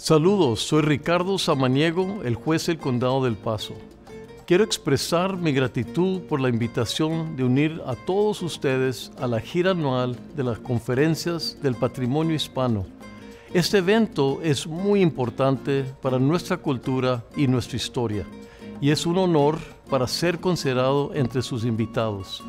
Saludos, soy Ricardo Samaniego, el juez del Condado del Paso. Quiero expresar mi gratitud por la invitación de unir a todos ustedes a la gira anual de las conferencias del patrimonio hispano. Este evento es muy importante para nuestra cultura y nuestra historia, y es un honor para ser considerado entre sus invitados.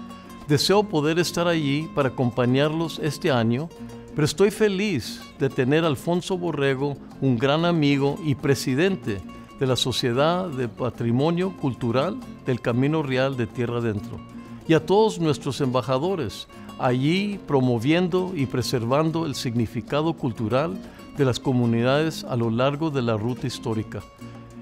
Deseo poder estar allí para acompañarlos este año, pero estoy feliz de tener a Alfonso Borrego, un gran amigo y presidente de la Sociedad de Patrimonio Cultural del Camino Real de Tierra Adentro, y a todos nuestros embajadores, allí promoviendo y preservando el significado cultural de las comunidades a lo largo de la ruta histórica.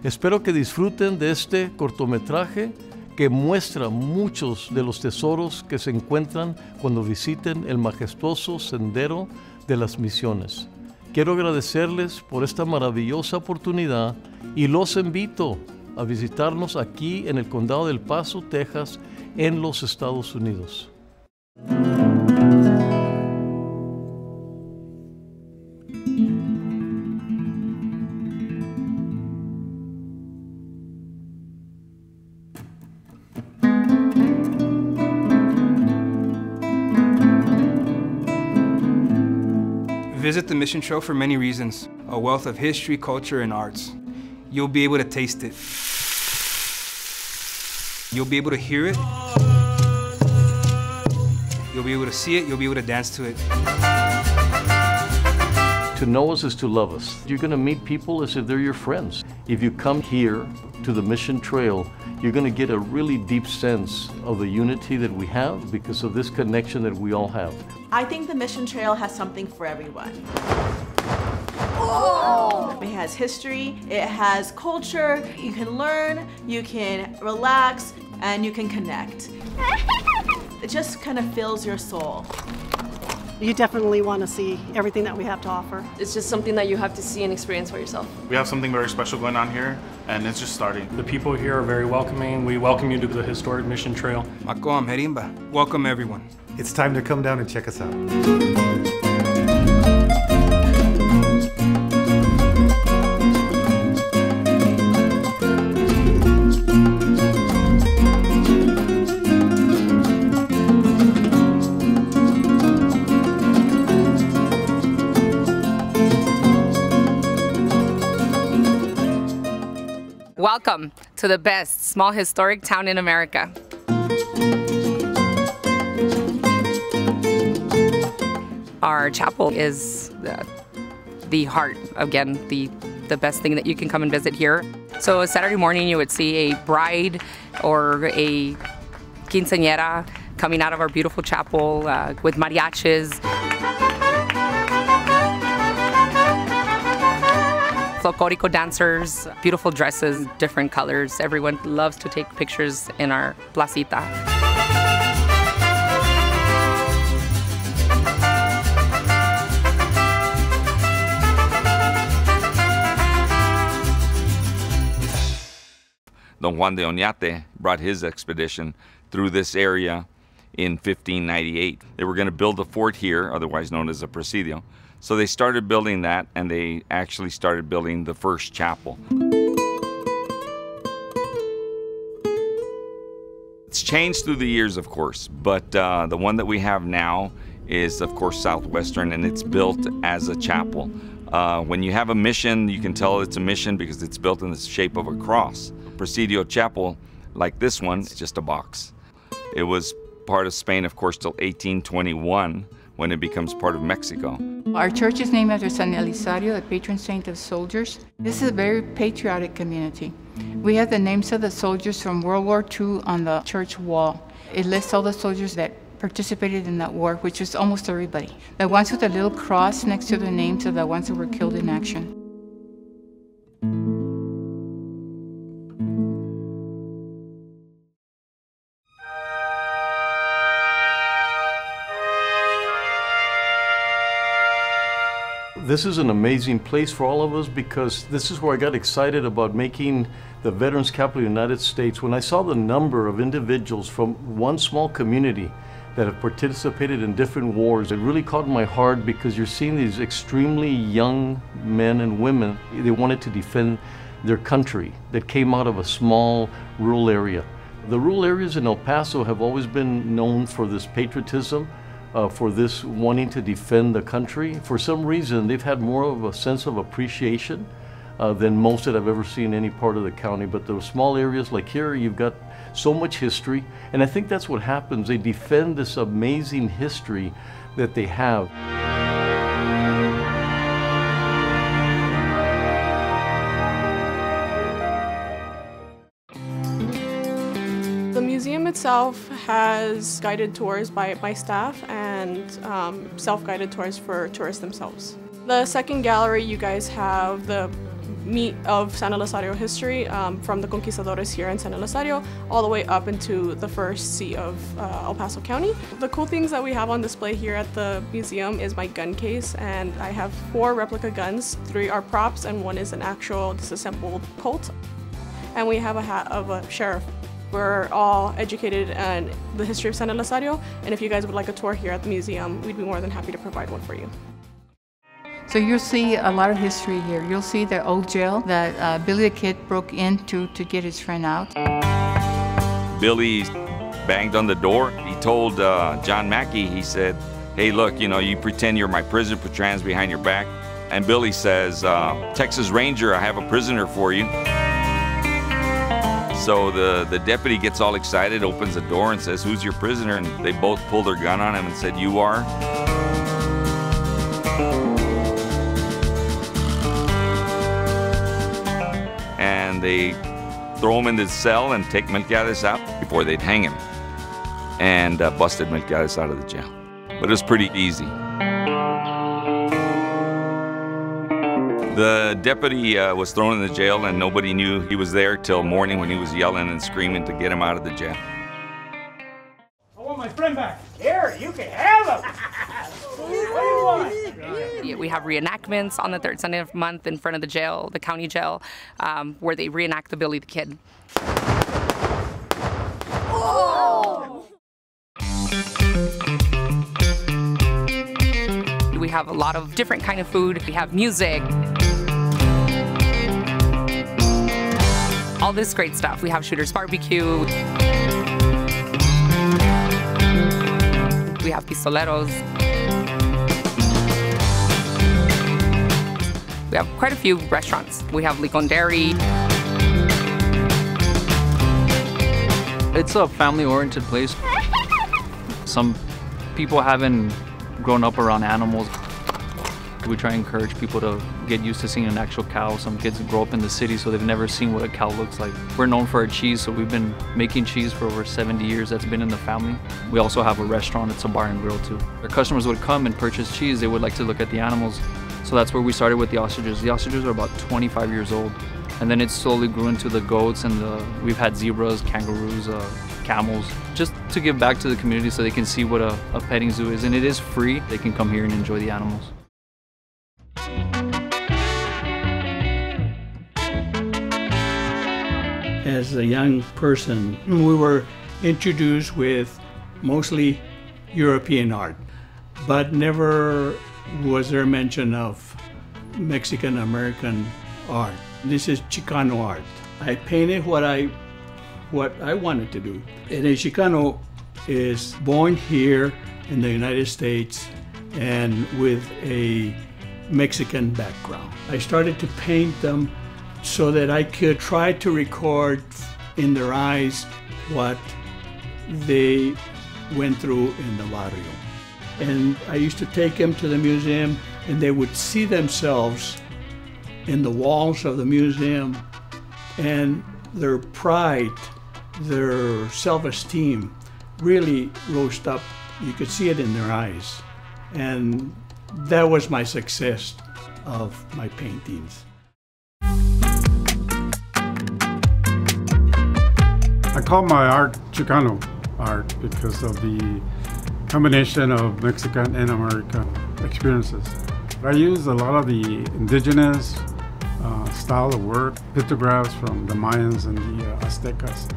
Espero que disfruten de este cortometraje que muestra muchos de los tesoros que se encuentran cuando visiten el majestuoso Sendero de las Misiones. Quiero agradecerles por esta maravillosa oportunidad y los invito a visitarnos aquí en el Condado del Paso, Texas, en los Estados Unidos. Visit the Mission Trail for many reasons, a wealth of history, culture, and arts. You'll be able to taste it. You'll be able to hear it. You'll be able to see it. You'll be able to dance to it. To know us is to love us. You're going to meet people as if they're your friends. If you come here to the Mission Trail, you're going to get a really deep sense of the unity that we have because of this connection that we all have. I think the Mission Trail has something for everyone. Oh. It has history, it has culture, you can learn, you can relax, and you can connect. It just kind of fills your soul. You definitely want to see everything that we have to offer. It's just something that you have to see and experience for yourself. We have something very special going on here, and it's just starting. The people here are very welcoming. We welcome you to the historic Mission Trail. Makoam Herimba. Welcome everyone. It's time to come down and check us out. Welcome to the best small historic town in America. Our chapel is the heart, again, the best thing that you can come and visit here. So Saturday morning you would see a bride or a quinceañera coming out of our beautiful chapel with mariachis. Folklorico dancers, beautiful dresses, different colors. Everyone loves to take pictures in our placita. Don Juan de Oñate brought his expedition through this area in 1598. They were going to build a fort here, otherwise known as a presidio. So they started building that, and they actually started building the first chapel. It's changed through the years, of course, but the one that we have now is, of course, Southwestern, and it's built as a chapel. When you have a mission, you can tell it's a mission because it's built in the shape of a cross. Presidio chapel, like this one, it's just a box. It was part of Spain, of course, till 1821, when it becomes part of Mexico. Our church is named after San Elizario, the patron saint of soldiers. This is a very patriotic community. We have the names of the soldiers from World War II on the church wall. It lists all the soldiers that participated in that war, which was almost everybody. The ones with a little cross next to their names are the ones that were killed in action. This is an amazing place for all of us because this is where I got excited about making the Veterans Capital of the United States when I saw the number of individuals from one small community that have participated in different wars. It really caught my heart because you're seeing these extremely young men and women. They wanted to defend their country that came out of a small rural area. The rural areas in El Paso have always been known for this patriotism, for this wanting to defend the country. For some reason, they've had more of a sense of appreciation than most that I've ever seen in any part of the county. But those small areas like here, you've got so much history, and I think that's what happens. They defend this amazing history that they have. The museum itself has guided tours by staff and self-guided tours for tourists themselves. The second gallery, you guys have the meat of San Elizario history from the conquistadores here in San Elizario all the way up into the first seat of El Paso County. The cool things that we have on display here at the museum is my gun case, and I have 4 replica guns. 3 are props and 1 is an actual disassembled Colt. And we have a hat of a sheriff. We're all educated in the history of San Elizario, and if you guys would like a tour here at the museum, we'd be more than happy to provide one for you. So you'll see a lot of history here. You'll see the old jail that Billy the Kid broke into to get his friend out. Billy banged on the door. He told John Mackey, he said, hey, look, you know, you pretend you're my prisoner, put your hands behind your back. And Billy says, Texas Ranger, I have a prisoner for you. So the deputy gets all excited, opens the door and says, who's your prisoner? And they both pulled their gun on him and said, you are. And they throw him in the cell and take Melquiades out before they'd hang him. And busted Melquiades out of the jail. But it was pretty easy. The deputy was thrown in the jail and nobody knew he was there till morning when he was yelling and screaming to get him out of the jail. I want my friend back. Here, you can have him. What do you want? We have reenactments on the 3rd Sunday of the month in front of the jail, the county jail, where they reenact the Billy the Kid. Oh! We have a lot of different kind of food. We have music. All this great stuff. We have Shooter's Barbecue. We have pistoleros. We have quite a few restaurants. We have Licon Dairy. It's a family-oriented place. Some people haven't grown up around animals. We try to encourage people to get used to seeing an actual cow. Some kids grow up in the city, so they've never seen what a cow looks like. We're known for our cheese, so we've been making cheese for over 70 years. That's been in the family. We also have a restaurant. It's a bar and grill, too. Our customers would come and purchase cheese. They would like to look at the animals. So that's where we started with the ostriches. The ostriches are about 25 years old. And then it slowly grew into the goats, and we've had zebras, kangaroos, camels, just to give back to the community so they can see what a petting zoo is. And it is free. They can come here and enjoy the animals. As a young person, we were introduced with mostly European art, but never was there mention of Mexican-American art. This is Chicano art. I painted what I wanted to do. And a Chicano is born here in the United States and with a Mexican background. I started to paint them so that I could try to record in their eyes what they went through in the barrio. And I used to take them to the museum, and they would see themselves in the walls of the museum, and their pride, their self-esteem really rose up. You could see it in their eyes. And that was my success of my paintings. I call my art Chicano art because of the combination of Mexican and American experiences. I use a lot of the indigenous style of work, pictographs from the Mayans and the Aztecas,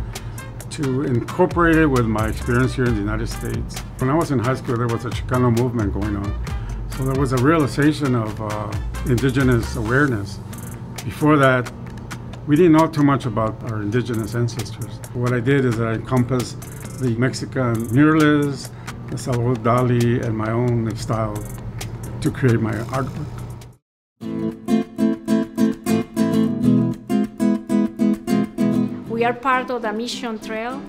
to incorporate it with my experience here in the United States. When I was in high school, there was a Chicano movement going on. So there was a realization of indigenous awareness. Before that, we didn't know too much about our indigenous ancestors. What I did is that I encompassed the Mexican muralists, the Salvador Dali, and my own style to create my artwork. We are part of the Mission Trail,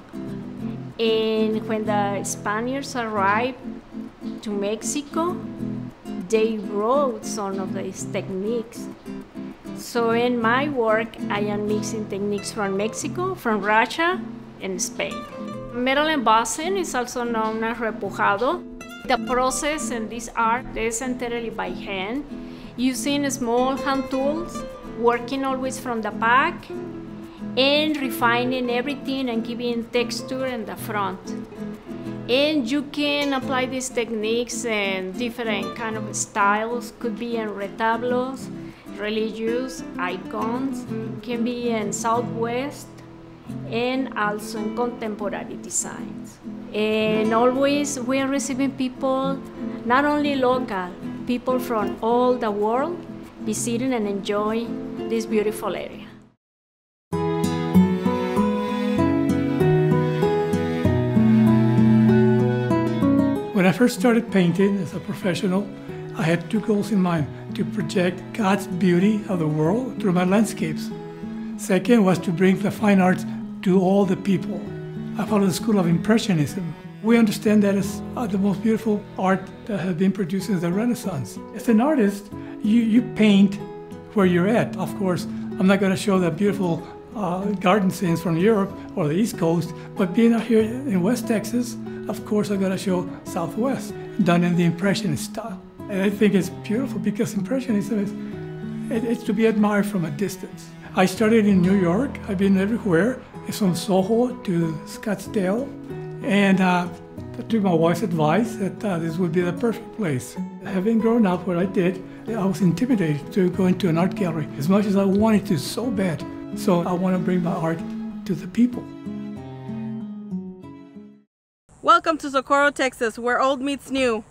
and when the Spaniards arrived to Mexico, they brought some of these techniques. So in my work, I am mixing techniques from Mexico, from Russia, and Spain. Metal embossing is also known as repujado. The process in this art is entirely by hand, using small hand tools, working always from the back, and refining everything and giving texture in the front. And you can apply these techniques in different kind of styles. Could be in retablos, religious icons, can be in Southwest, and also in contemporary designs. And always we are receiving people, not only local, people from all the world, visiting and enjoying this beautiful area. When I first started painting as a professional, I had two goals in mind: to project God's beauty of the world through my landscapes. Second was to bring the fine arts to all the people. I follow the school of Impressionism. We understand that it's the most beautiful art that has been produced since the Renaissance. As an artist, you paint where you're at. Of course, I'm not going to show the beautiful garden scenes from Europe or the East Coast, but being out here in West Texas, of course, I'm going to show Southwest, done in the Impressionist style. And I think it's beautiful because Impressionism it's to be admired from a distance. I started in New York. I've been everywhere. It's from Soho to Scottsdale. And I took my wife's advice that this would be the perfect place. Having grown up where I did, I was intimidated to go into an art gallery as much as I wanted to so bad. So I want to bring my art to the people. Welcome to Socorro, Texas, where old meets new.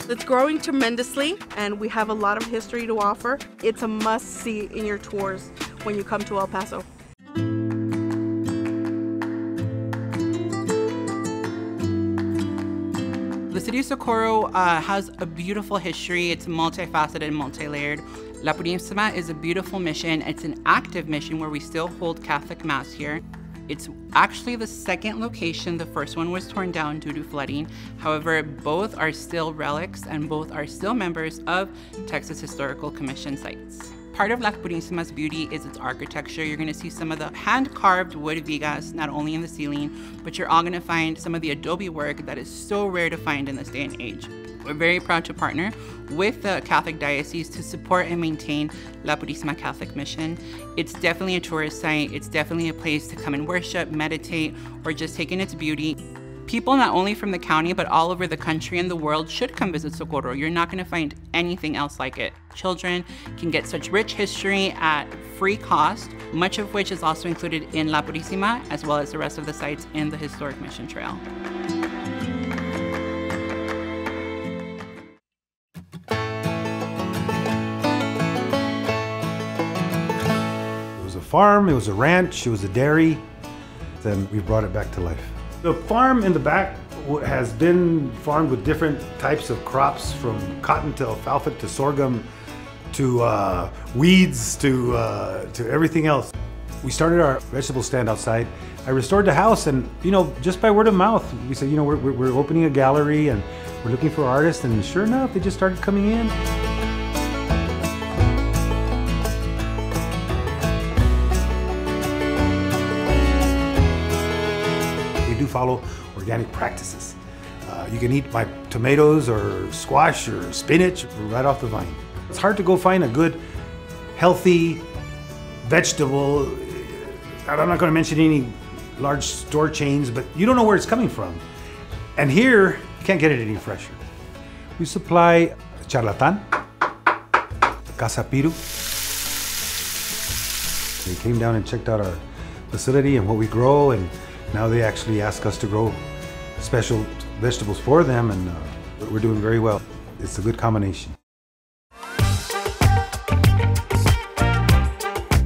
It's growing tremendously, and we have a lot of history to offer. It's a must-see in your tours when you come to El Paso. The city of Socorro has a beautiful history. It's multifaceted and multi-layered. La Purísima is a beautiful mission. It's an active mission where we still hold Catholic Mass here. It's actually the second location. The first one was torn down due to flooding. However, both are still relics and both are still members of Texas Historical Commission sites. Part of La Purísima's beauty is its architecture. You're gonna see some of the hand-carved wood vigas, not only in the ceiling, but you're all gonna find some of the adobe work that is so rare to find in this day and age. We're very proud to partner with the Catholic Diocese to support and maintain La Purísima Catholic Mission. It's definitely a tourist site. It's definitely a place to come and worship, meditate, or just take in its beauty. People not only from the county, but all over the country and the world should come visit Socorro. You're not gonna find anything else like it. Children can get such rich history at free cost, much of which is also included in La Purísima, as well as the rest of the sites in the Historic Mission Trail. Farm, it was a ranch, it was a dairy, then we brought it back to life. The farm in the back has been farmed with different types of crops, from cotton to alfalfa to sorghum to weeds to everything else. We started our vegetable stand outside. I restored the house, and just by word of mouth, we said, we're opening a gallery and we're looking for artists, and sure enough, they just started coming in. Follow organic practices. You can eat my tomatoes or squash or spinach right off the vine. It's hard to go find a good, healthy vegetable. I'm not going to mention any large store chains, but you don't know where it's coming from. And here, you can't get it any fresher. We supply charlatan, casapiru, They came down and checked out our facility and what we grow, and now they actually ask us to grow special vegetables for them, and we're doing very well. It's a good combination.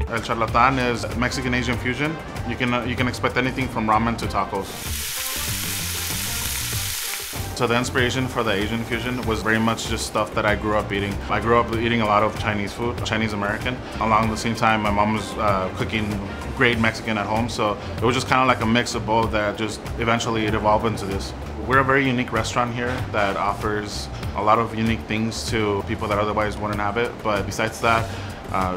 El Charlatan is Mexican-Asian fusion. You can expect anything from ramen to tacos. So the inspiration for the Asian fusion was very much just stuff that I grew up eating. I grew up eating a lot of Chinese food, Chinese American. Along the same time, my mom was cooking great Mexican at home, so it was just kind of like a mix of both that just eventually it evolved into this. We're a very unique restaurant here that offers a lot of unique things to people that otherwise wouldn't have it, but besides that,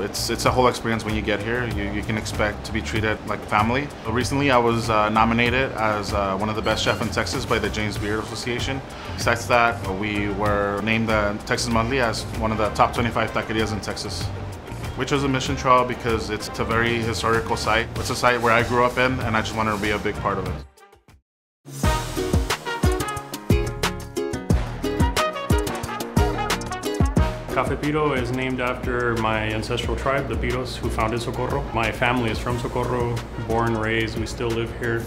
it's a whole experience when you get here. You can expect to be treated like family. Recently I was nominated as one of the best chefs in Texas by the James Beard Association. Besides that, we were named the Texas Monthly as one of the top 25 taquerias in Texas. We chose the Mission Trail because it's a very historical site. It's a site where I grew up in, and I just wanted to be a big part of it. Café Piro is named after my ancestral tribe, the Piros, who founded Socorro. My family is from Socorro, born, raised, we still live here.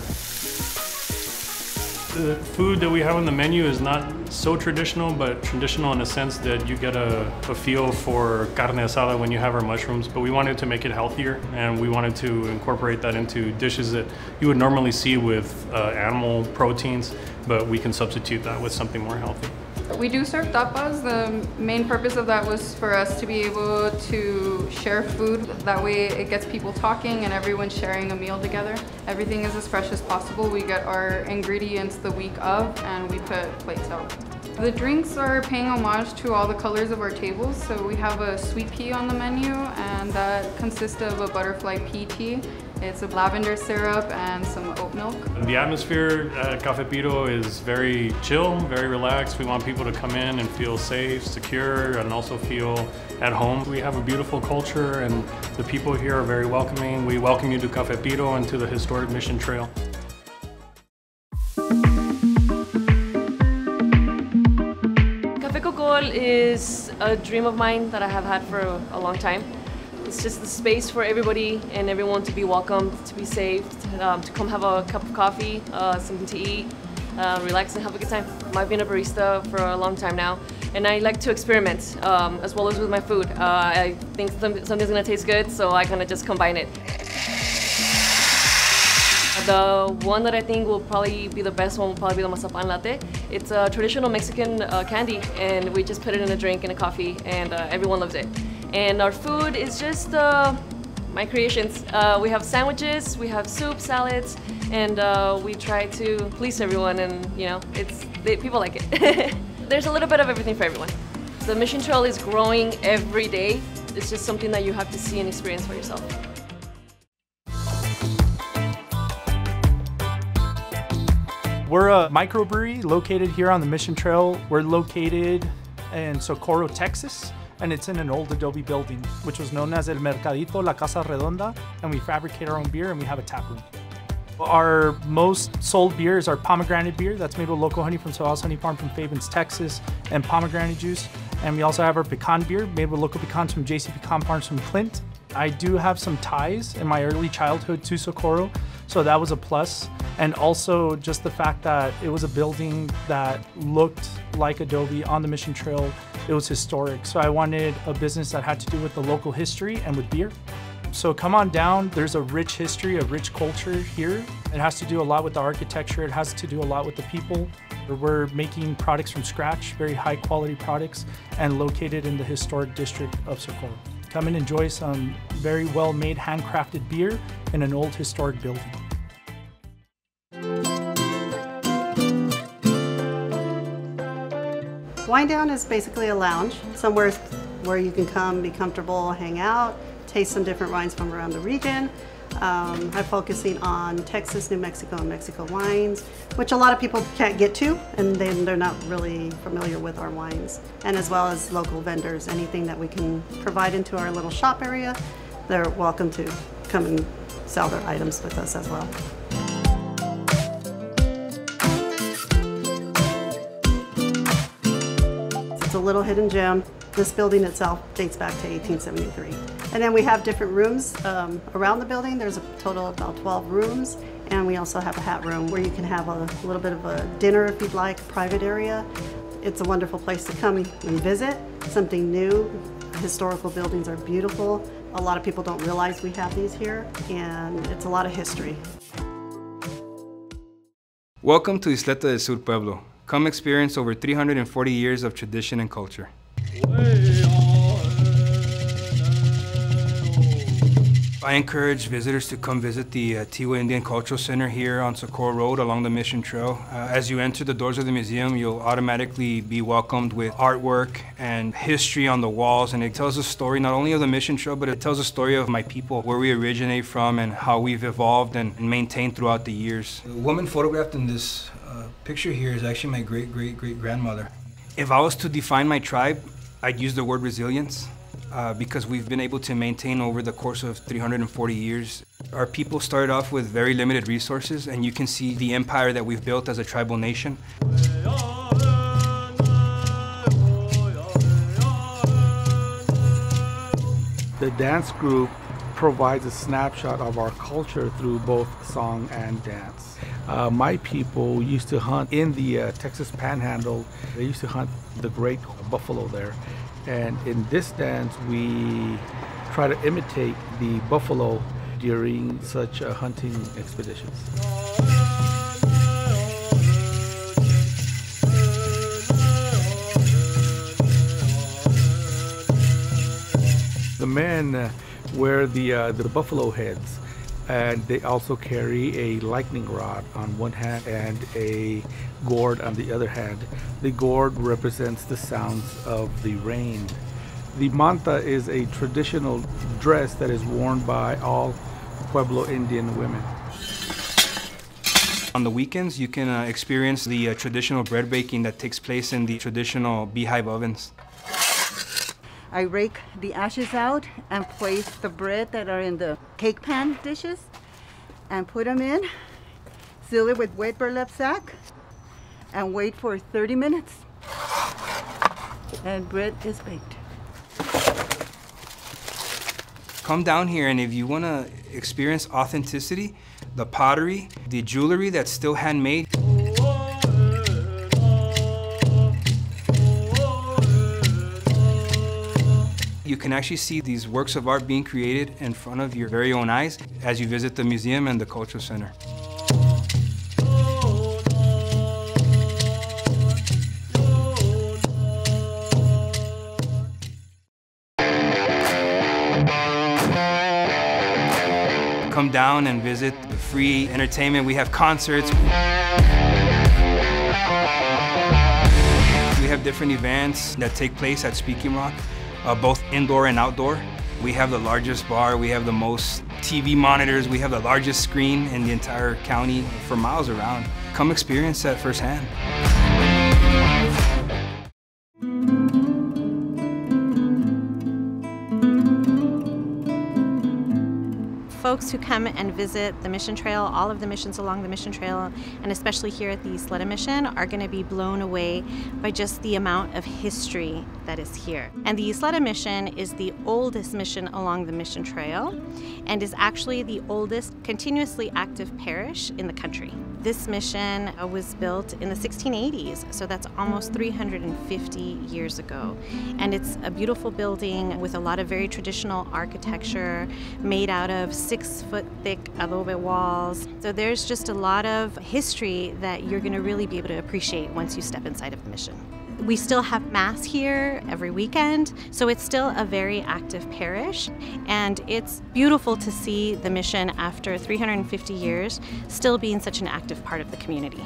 The food that we have on the menu is not so traditional, but traditional in a sense that you get a feel for carne asada when you have our mushrooms, but we wanted to make it healthier, and we wanted to incorporate that into dishes that you would normally see with animal proteins, but we can substitute that with something more healthy. We do serve tapas. The main purpose of that was for us to be able to share food. That way it gets people talking and everyone's sharing a meal together. Everything is as fresh as possible. We get our ingredients the week of and we put plates out. The drinks are paying homage to all the colors of our tables. So we have a sweet pea on the menu, and that consists of a butterfly pea tea. It's a lavender syrup and some oat milk. The atmosphere at Café Piro is very chill, very relaxed. We want people to come in and feel safe, secure, and also feel at home. We have a beautiful culture, and the people here are very welcoming. We welcome you to Café Piro and to the historic Mission Trail. Café Cocol is a dream of mine that I have had for a long time. It's just the space for everybody and everyone to be welcomed, to be safe, to come have a cup of coffee, something to eat, relax and have a good time. I've been a barista for a long time now, and I like to experiment as well as with my food. I think something's gonna taste good, so I kind of just combine it. The one that I think will probably be the best one will probably be the mazapan latte. It's a traditional Mexican candy, and we just put it in a drink and a coffee, and everyone loves it. And our food is just my creations. We have sandwiches, we have soup, salads, and we try to please everyone, and you know, people like it. There's a little bit of everything for everyone. The Mission Trail is growing every day. It's just something that you have to see and experience for yourself. We're a microbrewery located here on the Mission Trail. We're located in Socorro, Texas, and it's in an old adobe building, which was known as El Mercadito, La Casa Redonda, and we fabricate our own beer and we have a tap room. Our most sold beer is our pomegranate beer that's made with local honey from Soa's Honey Farm from Fabens, Texas, and pomegranate juice. And we also have our pecan beer made with local pecans from JC Pecan Farms from Clint. I do have some ties in my early childhood to Socorro, so that was a plus. And also just the fact that it was a building that looked like adobe on the Mission Trail. It was historic, so I wanted a business that had to do with the local history and with beer. So come on down, there's a rich history, a rich culture here. It has to do a lot with the architecture, it has to do a lot with the people. We're making products from scratch, very high quality products, and located in the historic district of Socorro. Come and enjoy some very well-made handcrafted beer in an old historic building. Wine Down is basically a lounge, somewhere where you can come, be comfortable, hang out, taste some different wines from around the region. I'm focusing on Texas, New Mexico, and Mexico wines, which a lot of people can't get to, and they're not really familiar with our wines. And as well as local vendors, anything that we can provide into our little shop area, they're welcome to come and sell their items with us as well. It's a little hidden gem. This building itself dates back to 1873. And then we have different rooms around the building. There's a total of about 12 rooms. And we also have a hat room where you can have a little bit of a dinner if you'd like, a private area. It's a wonderful place to come and visit, something new. Historical buildings are beautiful. A lot of people don't realize we have these here, and it's a lot of history. Welcome to Isleta del Sur Pueblo. Come experience over 340 years of tradition and culture. I encourage visitors to come visit the Tiwa Indian Cultural Center here on Socorro Road along the Mission Trail. As you enter the doors of the museum, you'll automatically be welcomed with artwork and history on the walls, and it tells a story not only of the Mission Trail, but it tells a story of my people, where we originate from and how we've evolved and maintained throughout the years. The woman photographed in this picture here is actually my great-great-great-grandmother. If I was to define my tribe, I'd use the word resilience. Because we've been able to maintain over the course of 340 years. Our people started off with very limited resources, and you can see the empire that we've built as a tribal nation. The dance group provides a snapshot of our culture through both song and dance. My people used to hunt in the Texas Panhandle. They used to hunt the great buffalo there. And in this dance, we try to imitate the buffalo during such hunting expeditions. The men wear the buffalo heads, and they also carry a lightning rod on one hand and a gourd on the other hand. The gourd represents the sounds of the rain. The manta is a traditional dress that is worn by all Pueblo Indian women. On the weekends, you can experience the traditional bread baking that takes place in the traditional beehive ovens. I rake the ashes out and place the bread that are in the cake pan dishes and put them in, seal it with wet burlap sack, and wait for 30 minutes. And bread is baked. Come down here, and if you want to experience authenticity, the pottery, the jewelry that's still handmade. You can actually see these works of art being created in front of your very own eyes as you visit the museum and the cultural center. Come down and visit the free entertainment. We have concerts. We have different events that take place at Speaking Rock. Both indoor and outdoor. We have the largest bar, we have the most TV monitors, we have the largest screen in the entire county for miles around. Come experience that firsthand. Folks who come and visit the Mission Trail, all of the missions along the Mission Trail, and especially here at the Isleta Mission, are going to be blown away by just the amount of history that is here. And the Isleta Mission is the oldest mission along the Mission Trail and is actually the oldest continuously active parish in the country. This mission was built in the 1680s, so that's almost 350 years ago. And it's a beautiful building with a lot of very traditional architecture made out of 6-foot thick adobe walls. So there's just a lot of history that you're going to really be able to appreciate once you step inside of the mission. We still have Mass here every weekend, so it's still a very active parish, and it's beautiful to see the mission after 350 years still being such an active part of the community.